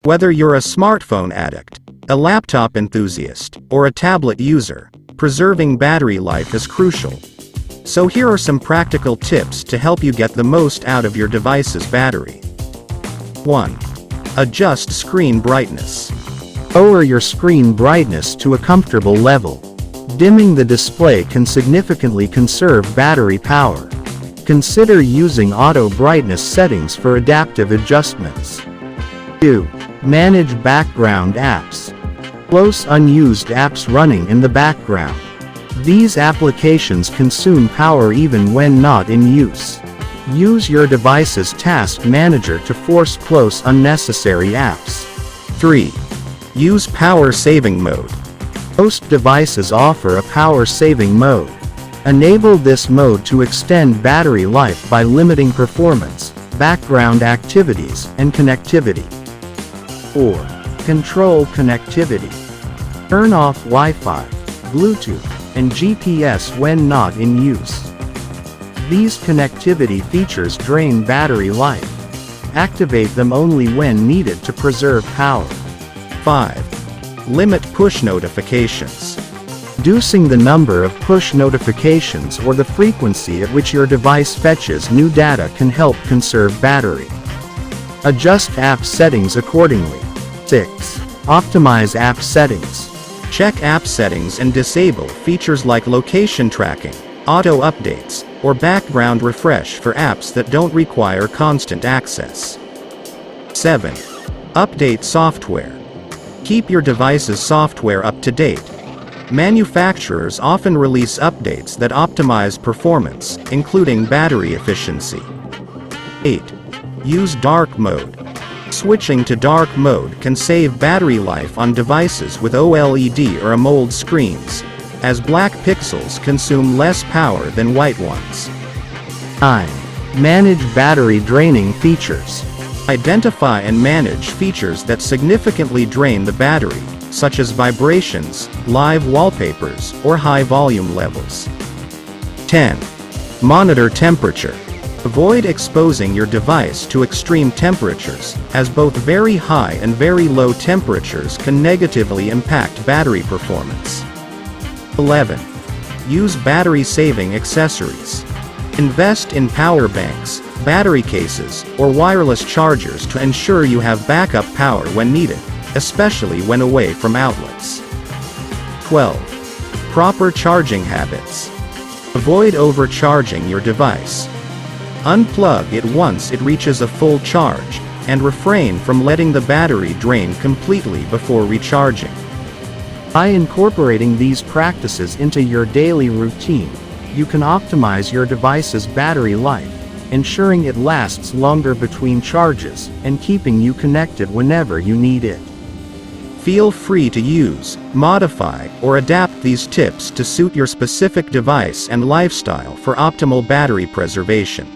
Whether you're a smartphone addict, a laptop enthusiast, or a tablet user, preserving battery life is crucial. So here are some practical tips to help you get the most out of your device's battery. 1. Adjust screen brightness. Lower your screen brightness to a comfortable level. Dimming the display can significantly conserve battery power. Consider using auto brightness settings for adaptive adjustments. 2. Manage background apps. Close unused apps running in the background. These applications consume power even when not in use. Use your device's task manager to force close unnecessary apps. 3. Use power saving mode. Most devices offer a power saving mode. Enable this mode to extend battery life by limiting performance, background activities, and connectivity. 4. Control connectivity. Turn off Wi-Fi, Bluetooth, and GPS when not in use. These connectivity features drain battery life. Activate them only when needed to preserve power. 5. Limit push notifications. Reducing the number of push notifications or the frequency at which your device fetches new data can help conserve battery. Adjust app settings accordingly. 6. Optimize app settings. Check app settings and disable features like location tracking, auto updates, or background refresh for apps that don't require constant access. 7. Update software. Keep your device's software up to date. Manufacturers often release updates that optimize performance, including battery efficiency. 8. Use dark mode. Switching to dark mode can save battery life on devices with OLED or AMOLED screens, as black pixels consume less power than white ones. 9. Manage battery draining features. Identify and manage features that significantly drain the battery, such as vibrations, live wallpapers, or high volume levels. 10. Monitor temperature. Avoid exposing your device to extreme temperatures, as both very high and very low temperatures can negatively impact battery performance. 11. Use battery-saving accessories. Invest in power banks, battery cases, or wireless chargers to ensure you have backup power when needed, especially when away from outlets. 12. Proper charging habits. Avoid overcharging your device. Unplug it once it reaches a full charge, and refrain from letting the battery drain completely before recharging. By incorporating these practices into your daily routine, you can optimize your device's battery life, ensuring it lasts longer between charges, and keeping you connected whenever you need it. Feel free to use, modify, or adapt these tips to suit your specific device and lifestyle for optimal battery preservation.